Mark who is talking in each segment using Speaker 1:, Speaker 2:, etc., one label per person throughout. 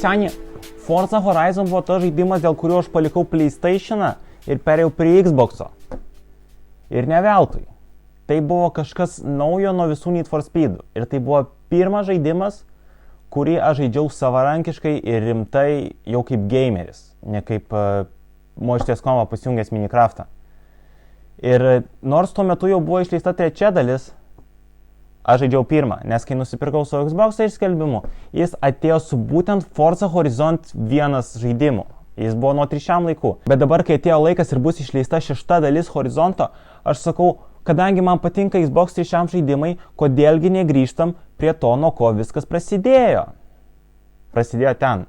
Speaker 1: seni, Forza Horizon buvo tas žaidimas, dėl kurio aš palikau PlayStation'ą ir perėjau prie Xbox'o. Ir ne veltui. Tai buvo kažkas naujo nuo visų Need for Speed'ų. Ir tai buvo pirmas žaidimas, kurį aš žaidžiau savarankiškai ir rimtai jau kaip gameris, ne kaip močiutės komą pasijungęs Minecraft'ą. Ir nors tuo metu jau buvo išleista 3 dalis, aš žaidžiau pirmą, nes kai nusipirkau savo Xbox'ą iš skelbimų, jis atėjo su būtent Forza Horizon 1 žaidimu. Jis buvo nuo 3 laikų. Bet dabar, kai atėjo laikas ir bus išleista 6 dalis Horizonto, aš sakau, kadangi man patinka Xbox 3 žaidimai, kodėlgi negrįžtam prie to, nuo ko viskas prasidėjo. Prasidėjo ten.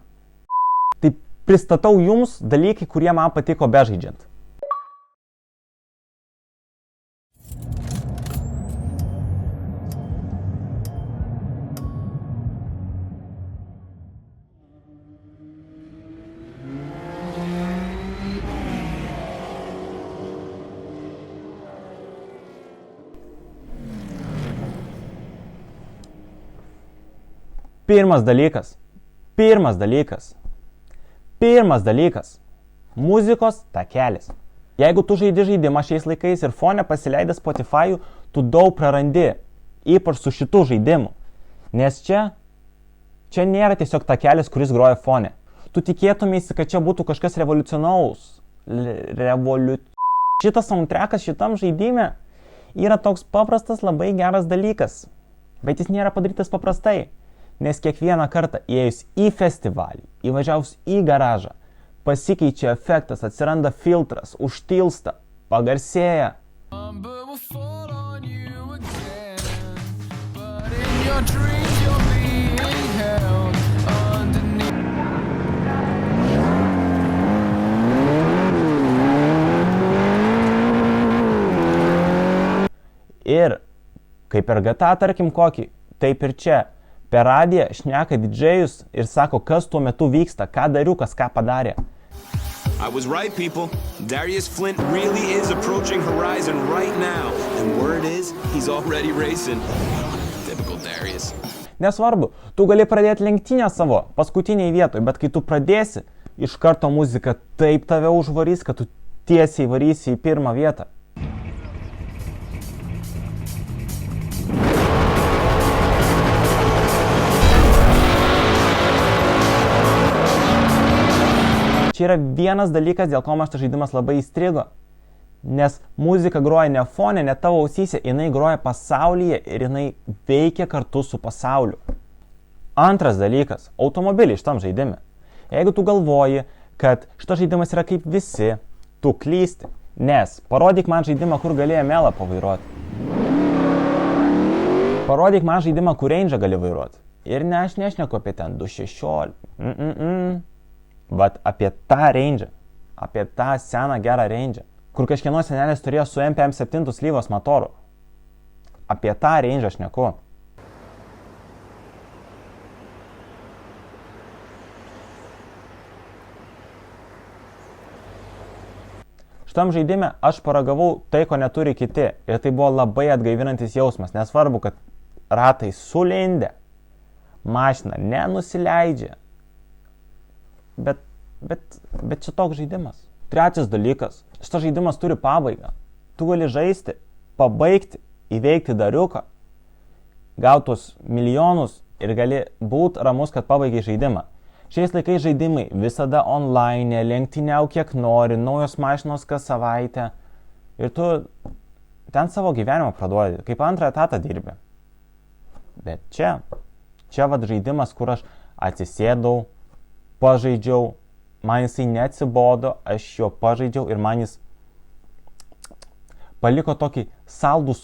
Speaker 1: Tai pristatau jums dalykai, kurie man patiko bežaidžiant. Pirmas dalykas. Muzikos takelis. Jeigu tu žaidi žaidimą šiais laikais ir fone pasileidai Spotify'ų, tu daug prarandi, ypač su šitu žaidimu. Nes čia nėra tiesiog takelis, kuris groja fone. Tu tikėtumėsi, kad čia būtų kažkas revoliucionaus. Šitas soundtrackas šitam žaidime yra toks paprastas, labai geras dalykas. Bet jis nėra padarytas paprastai. Nes kiekvieną kartą įėjus į festivalį, įvažiavus į garažą, pasikeičia efektas, atsiranda filtras, užtilsta, pagarsėja. Ir kaip per GTA, tarkim, kokį, taip ir čia. Per radiją šneka didžėjus ir sako, kas tuo metu vyksta, ką dariukas, ką padarė.
Speaker 2: I was right, people. Darius Flint really is approaching Horizon right now. And word is, he's already racing. Typical Darius.
Speaker 1: Nesvarbu, tu gali pradėti lenktynę savo paskutiniai vietoj, bet kai tu pradėsi, iš karto muzika taip tave užvarys, kad tu tiesiai varysi į pirmą vietą. Čia yra vienas dalykas, dėl ko man šitas žaidimas labai įstrigo. Nes muzika groja ne fone, ne tavo ausyse, jinai groja pasaulyje ir jinai veikia kartu su pasauliu. Antras dalykas – automobiliai šitam žaidime. Jeigu tu galvoji, kad šitas žaidimas yra kaip visi, tu klysti. Nes parodyk man žaidimą, kur galėjai melą pavairuoti. Parodyk man žaidimą, kur Range'ą gali vairuoti. Ir ne, aš nešneku apie ten 2.16. Bet apie tą Range'ą, apie tą seną gerą Range'ą, kur kažkieno senelis turėjo su MPM7 slyvos motoru. Apie tą Range'ą aš neku. Šitam žaidime aš paragavau tai, ko neturi kiti. Ir tai buvo labai atgaivinantis jausmas. Nesvarbu, kad ratai sulindė, mašina nenusileidžia. Bet čia toks žaidimas. Trečias dalykas. Šitas žaidimas turi pabaigą. Tu gali žaisti, pabaigti, įveikti dariuką, gautus milijonus ir gali būti ramus, kad pabaigai žaidimą. Šiais laikais žaidimai visada online, lenktyniauk kiek nori, naujos mašinos kas savaitę. Ir tu ten savo gyvenimą praduodi, kaip antrą etatą dirbi. Bet čia vad žaidimas, kur aš atsisėdau, pažaidžiau, man jisai neatsibodo, aš jo pažaidžiau ir man jis paliko tokį saldų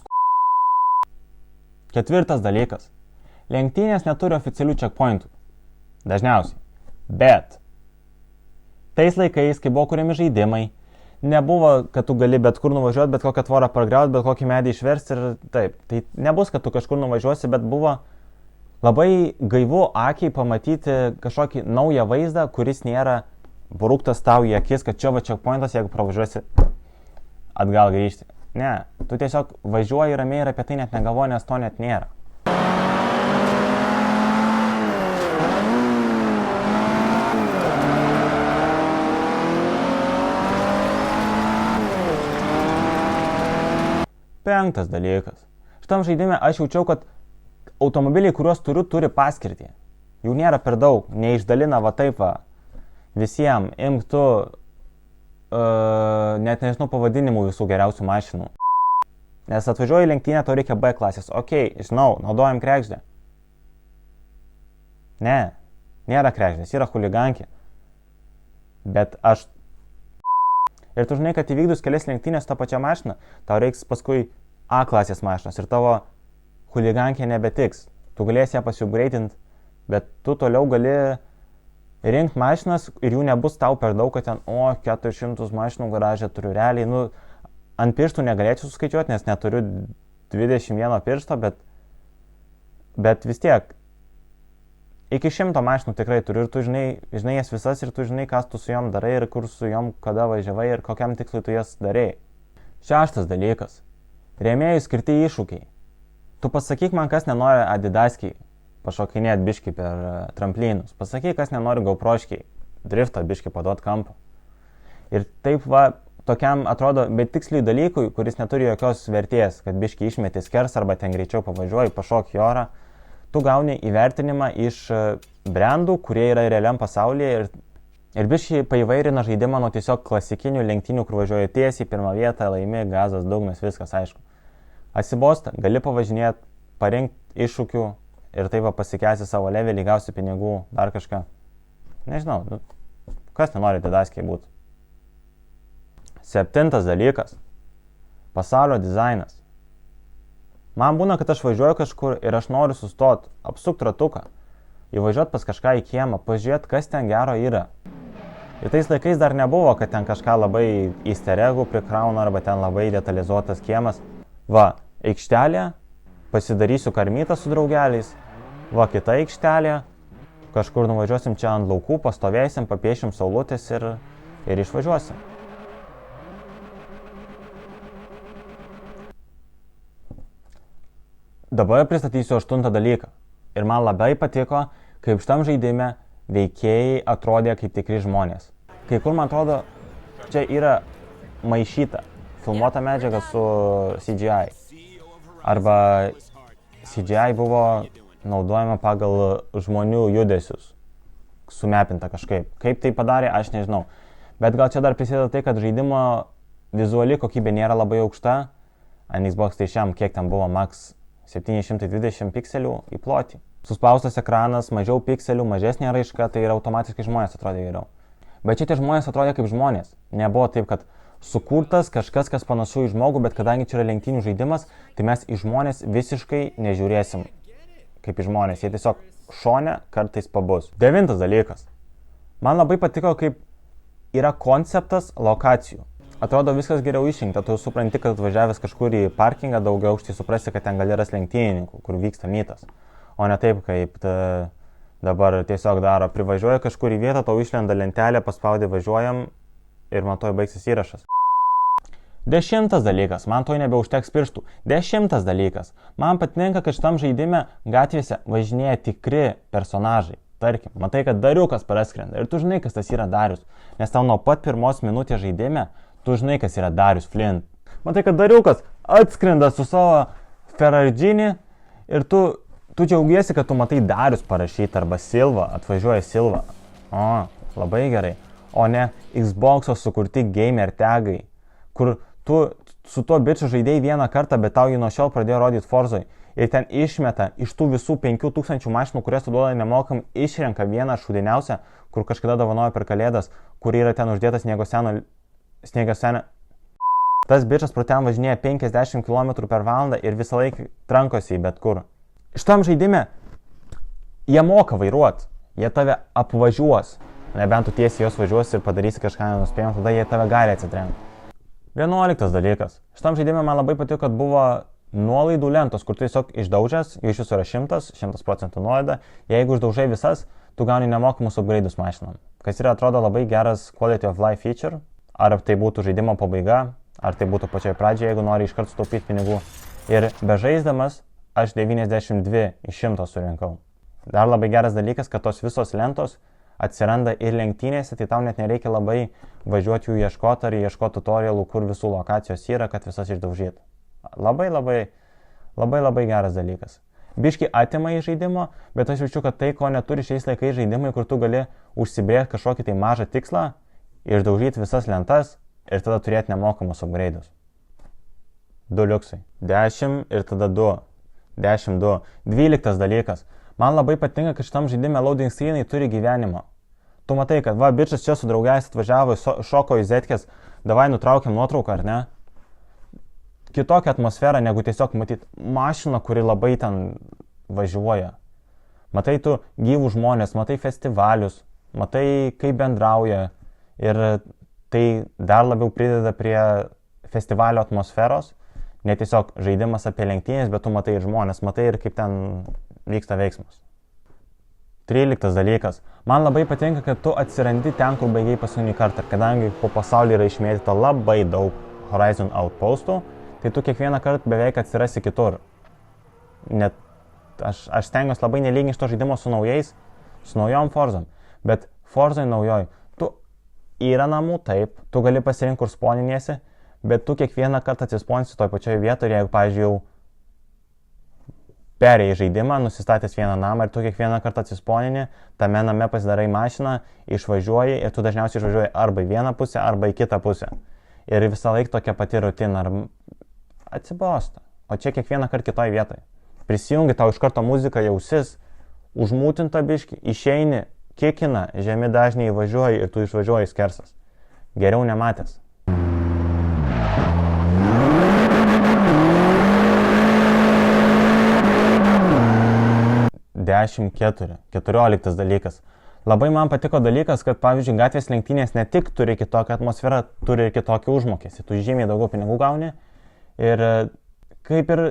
Speaker 1: Ketvirtas dalykas. Lenktynės neturi oficialių checkpointų. Dažniausiai. Bet tais laikais, kai buvo kuriami žaidimai, nebuvo, kad tu gali bet kur nuvažiuoti, bet kokią tvorą pargriauti, bet kokį medį išversti ir taip. Tai nebus, kad tu kažkur nuvažiuosi, bet buvo labai gaivu akiai pamatyti kažkokį naują vaizdą, kuris nėra brūktas tau į akis, kad čia va checkpointas, jeigu pravažiuosi atgal grįžti. Ne, tu tiesiog važiuoji ramiai ir apie tai net negalvoji, nes to net nėra. 5 dalykas. Šitam žaidime aš jaučiau, kad automobiliai, kuriuos turiu, turi paskirtį. Jų nėra per daug, neišdalina va taip va visiems, imk tu, net nežinau pavadinimų visų geriausių mašinų. Nes atvažiuoju į lenktynę, tau reikia B klasės. Okei, žinau, naudojam kregždę. Ne, nėra kregždės, yra chuligankė. Bet aš... Ir tu žinai, kad įvykdus kelias lenktynės tą pačią mašiną, tau reiks paskui A klasės mašinos ir tavo chuligankė nebetiks. Tu galėsi ją pasiupgreidinti, bet tu toliau gali rinkti mašinas ir jų nebus tau per daug, kad ten, 400 mašinų garažę turiu. Realiai, ant pirštų negalėčiau suskaičiuoti, nes neturiu 21 piršto, bet vis tiek. Iki 100 mašinų tikrai turiu ir tu žinai jas visas ir tu žinai, kas tu su jom darai ir kur su jom kada važiavai ir kokiam tikslui tu jas darai. 6 dalykas. Rėmėjų skirti iššūkiai. Tu pasakyk man, kas nenori adidaskiai pašokinėti biškį per tramplynus. Pasakyk, kas nenori gauproškiai driftą biškį paduot kampą. Ir taip va, tokiam atrodo betiksliui dalykui, kuris neturi jokios vertės, kad biškį išmeti skers arba ten greičiau pavažiuoji, pašok į orą. Tu gauni įvertinimą iš brandų, kurie yra realiam pasaulyje ir biškį paįvairina žaidimą nuo tiesiog klasikinių lenktynių, kur važiuoji tiesiai, pirmą vietą, laimi, gazas, dugnas, viskas aišku. Atsibosta, gali pavažinėti, parinkti iššūkių ir taip pasikęsti savo levelį, gausi pinigų, dar kažką. Nežinau, kas nenori didaskiai būti. 7 dalykas. Pasaulio dizainas. Man būna, kad aš važiuoju kažkur ir aš noriu sustoti, apsukti ratuką, įvažiuoti pas kažką į kiemą, pažiūrėti, kas ten gero yra. Ir tais laikais dar nebuvo, kad ten kažką labai easter eggų prikrauna arba ten labai detalizuotas kiemas. Va, aikštelė, pasidarysiu karmytą su draugeliais. Va, kita aikštelė, kažkur nuvažiuosim čia ant laukų, pastovėsim, papiešim saulutės ir išvažiuosim. Dabar pristatysiu 8 dalyką. Ir man labai patiko, kaip šitam žaidime veikėjai atrodė kaip tikri žmonės. Kai kur, man atrodo, čia yra maišyta, filmuota medžiaga su CGI. Arba CGI buvo naudojama pagal žmonių judesius, sumepinta kažkaip. Kaip tai padarė, aš nežinau. Bet gal čia dar prisideda tai, kad žaidimo vizuali kokybė nėra labai aukšta. Ant Xbox tai šiam, kiek ten buvo, max 720 pikselių į plotį. Suspaustas ekranas, mažiau pikselių, mažesnė raiška, tai ir automatiškai žmonės atrodė geriau. Bet čia tie žmonės atrodė kaip žmonės. Nebuvo taip, kad sukurtas kažkas, kas panašu į žmogų, bet kadangi čia yra lenktynių žaidimas, tai mes į žmonės visiškai nežiūrėsim kaip į žmonės. Jie tiesiog šone kartais pabus. 9 dalykas. Man labai patiko, kaip yra konceptas lokacijų. Atrodo viskas geriau išrinkta, tu supranti, kad atvažiavęs kažkur į parkingą daugiau aukštį suprasi, kad ten gali rasti lenktynininkų, kur vyksta mytas. O ne taip, kaip dabar tiesiog daro, privažiuoja kažkur į vietą, tau išlenda lentelė, paspaudė važiuojam ir man toj baigsis įrašas. 10 dalykas, man toj nebeužteks pirštų. 10 dalykas, man patinka, kad šitam žaidime gatvėse važinėja tikri personažai. Tarkim, matai, kad Dariukas praskrenda ir tu žinai, kas tas yra Darius, nes tau nuo pat pirmos minutės žaidime tu žinai, kas yra Darius Flint. Matai, kad Dariukas atskrenda su savo Ferragini ir tu džiaugiesi, kad tu matai Darius parašyti arba Silva, atvažiuoja Silva. O, labai gerai. O ne Xbox'o sukurti gamer tagai, kur tu su tuo biču žaidėjai vieną kartą, bet tau jį nuo šiol pradėjo rodyti Forzoj. Ir ten išmeta iš tų visų 5000 mašinų, kurias tu duoda nemokam, išrenka vieną šūdiniausią, kur kažkada dovanojo per kalėdas, kur yra ten uždėtas sniego senio. Tas bičas pro ten važinėja 50 km/h ir visą laiką trankosi į bet kur. Šitam žaidime jie moka vairuoti, jie tave apvažiuos. Nebent tu tiesiai jos važiuosi ir padarysi kažką nenuspėjom, tada jie tave gali atsitrenkti. 11 dalykas. Šitam žaidime man labai patiko, kad buvo nuolaidų lentos, kur tu tiesiog išdaužęs, jų iš viso yra 100% nuolaida. Jeigu išdaužai visas, tu gauni nemokamus upgrade'us mašinom. Kas yra, atrodo, labai geras quality of life feature. Ar tai būtų žaidimo pabaiga, ar tai būtų pačioje pradžioje, jeigu nori iškart sutaupyti pinigų. Ir bežaisdamas aš 92 iš 100 surinkau. Dar labai geras dalykas, kad tos visos lentos atsiranda ir lenktynėse, tai tau net nereikia labai važiuoti jų ieškoti ar ieškoti tutorialų, kur visų lokacijos yra, kad visas išdaužyt. Labai geras dalykas. Biški atima į žaidimo, bet aš jaučiu, kad tai, ko neturi šiais laikais žaidimai, kur tu gali užsibrėžti kažkokį tai mažą tikslą, išdaužyti visas lentas ir tada turėti nemokamus upgrade'us. 2 liuksai. 10 ir tada 2. 10, 2. 12 dalykas. Man labai patinka, kad šitam žaidime loading screenai turi gyvenimo. Tu matai, kad va, bičas čia su draugais atvažiavo, šoko į zetkės, davai nutraukiam nuotrauką, ar ne? Kitokią atmosferą, negu tiesiog matyti mašiną, kuri labai ten važiuoja. Matai tu gyvų žmonės, matai festivalius, matai kaip bendrauja ir tai dar labiau prideda prie festivalio atmosferos. Ne tiesiog žaidimas apie lenktynės, bet tu matai ir žmonės, matai ir kaip ten vyksta veiksmas. 13 dalykas. Man labai patinka, kad tu atsirandi ten, kur baigiai paskutinį kartą. Kadangi po pasaulį yra išmėtyta labai daug Horizon outpostų, tai tu kiekvieną kartą beveik atsirasi kitur. Net aš stengiuosi labai nelyginti šito žaidimo su naujom Forzom. Bet Forzai naujoj, tu yra namų taip, tu gali pasirinkti, kur spawninėsi, bet tu kiekvieną kartą atsispawnsi toj pačioje vietoje, jeigu, pavyzdžiui, jau perėjai žaidimą, nusistatęs vieną namą ir tu kiekvieną kartą atsispawnini, tame name pasidarai mašiną, išvažiuoji ir tu dažniausiai išvažiuoji arba į vieną pusę, arba į kitą pusę. Ir visą laiką tokia pati rutina, ar atsibosta. O čia kiekvieną kartą kitoj vietoje. Prisijungi, tau iš karto muzika jausis, užmūtinta biški, išeini, kikina, žemi dažniai įvažiuoji ir tu išvažiuoji skersas. Geriau nematęs. Dešimt 14 dalykas. Labai man patiko dalykas, kad pavyzdžiui gatvės lenktynės ne tik turi kitokią atmosferą, turi ir kitokį užmokestį. Tu žymiai daugiau pinigų gauni ir kaip ir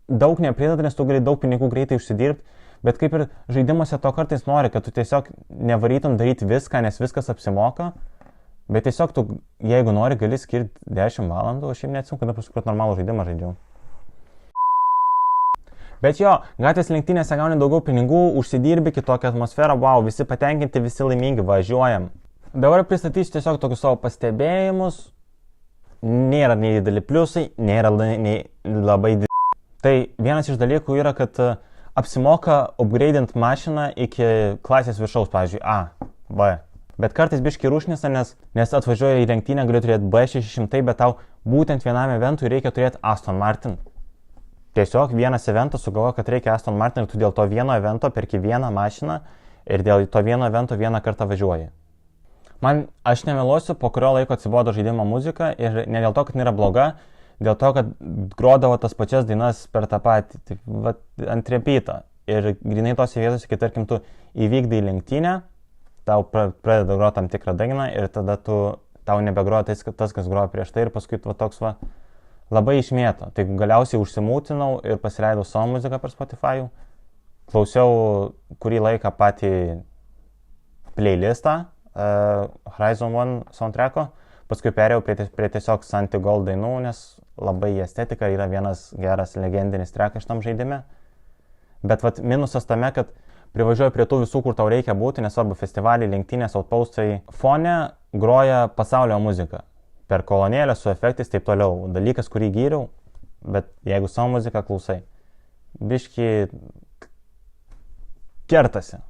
Speaker 1: daug neprideda, nes tu gali daug pinigų greitai užsidirbti, bet kaip ir žaidimuose to kartais nori, kad tu tiesiog nevarytum daryti viską, nes viskas apsimoka, bet tiesiog tu, jeigu nori, gali skirti 10 valandų, aš šiaip neatsimenu, kada paskui normalų žaidimą žaidžiau. Bet jo, gatvės lenktynėse gauni daugiau pinigų, užsidirbi kitokią atmosferą, wow, visi patenkinti, visi laimingi, važiuojam. Dabar pristatysiu tiesiog tokius savo pastebėjimus. Nėra nei dideli pliusai, nėra nei labai dideli. Tai vienas iš dalykų yra, kad apsimoka upgrade'int mašiną iki klasės viršaus, pavyzdžiui, A, B. Bet kartais biški rūšnėse, nes atvažiuoja į lenktynę, gali turėti B600, bet tau būtent vienam eventui reikia turėti Aston Martin. Tiesiog vienas eventas sugalvoja, kad reikia Aston Martin ir tu dėl to vieno evento perki vieną mašiną ir dėl to vieno evento vieną kartą važiuoji. Aš nemeluosiu, po kurio laiko atsibodo žaidimo muzika ir ne dėl to, kad nėra bloga, dėl to, kad grodavo tas pačias dainas per tą patį, tai, ant repeato. Ir grinai tose vietose, kai tarkim tu įvykdai lenktynę, tau pradeda groti tam tikrą dainą ir tada tau nebegroja tas, kas groja prieš tai ir paskui toks labai išmėto. Tai galiausiai užsimūtinau ir pasileidau savo muziką per Spotify. Klausiau kurį laiką patį playlistą Horizon 1 soundtracko. Paskui perėjau prie tiesiog Santi Gold dainų, nes labai estetika yra vienas geras legendinis trackas šitam žaidime. Bet minusas tame, kad privažiuoju prie tų visų, kur tau reikia būti, nesvarbu festivaliai, lenktynės, outpostai. Fone groja pasaulio muzika. Per kolonėlę su efektais, taip toliau. Dalykas, kurį gyriau, bet jeigu savo muziką klausai, biški kertasi.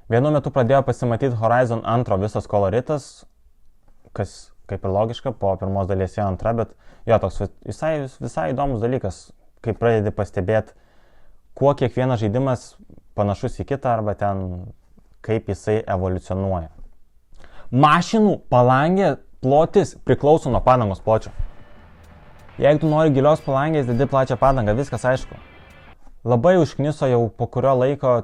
Speaker 1: Vienu metu pradėjo pasimatyti Horizon 2 visas koloritas, kas kaip ir logiška, po pirmos dalies jo antra, bet jo, toks visai įdomus dalykas, kai pradedi pastebėti, kuo kiekvienas žaidimas panašus į kitą, arba ten kaip jisai evoliucionuoja. Mašinų palangė plotis priklauso nuo padangos pločio. Jeigu tu nori gilios palangės, dedi plačią padangą, viskas aišku. Labai užkniso jau po kurio laiko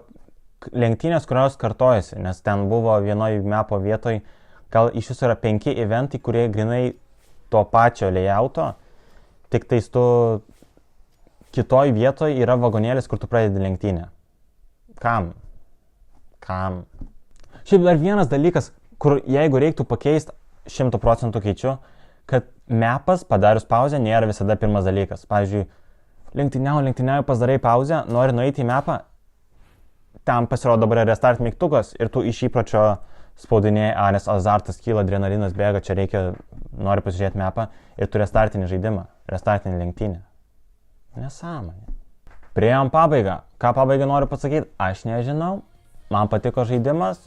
Speaker 1: lenktynės, kurios kartojasi, nes ten buvo vienoj mepo vietoj, gal iš viso yra 5 eventai, kurie grinai to pačio layouto, tik tais tu kitoj vietoj yra vagonėlis, kur tu pradedi lenktynę. Kam? Šiaip dar vienas dalykas, kur jeigu reiktų pakeisti 100% keičiu, kad mepas padarius pauzę nėra visada pirmas dalykas. Pavyzdžiui, lenktyniauju, pasidarai pauzę, nori nueiti į mepą, tam pasirodo dabar restart mygtukas ir tu iš įpročio spaudinėjai, nes azartas kyla, adrenalinas bėga, čia reikia, nori pasižiūrėti mepą ir tu restartinį žaidimą, restartinį lenktynę. Nesąmonė. Priėjom pabaigą. Ką pabaigą noriu pasakyti, aš nežinau. Man patiko žaidimas.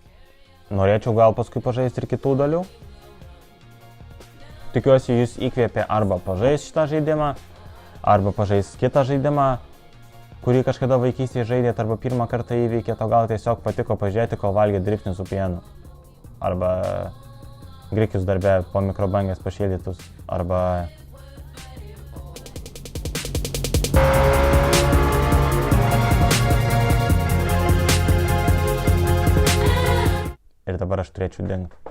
Speaker 1: Norėčiau gal paskui pažaisti ir kitų dalių. Tikiuosi, jūs įkvėpė arba pažaisti šitą žaidimą, arba pažaisti kitą žaidimą, kurį kažkada vaikystėje žaidėt, arba pirmą kartą įveikėt, o gal tiesiog patiko pažiūrėti, kol valgė dribsnių su pienu. Arba grikius darbe po mikrobangės pašildytus, arba... Ir dabar aš turėčiau dingti.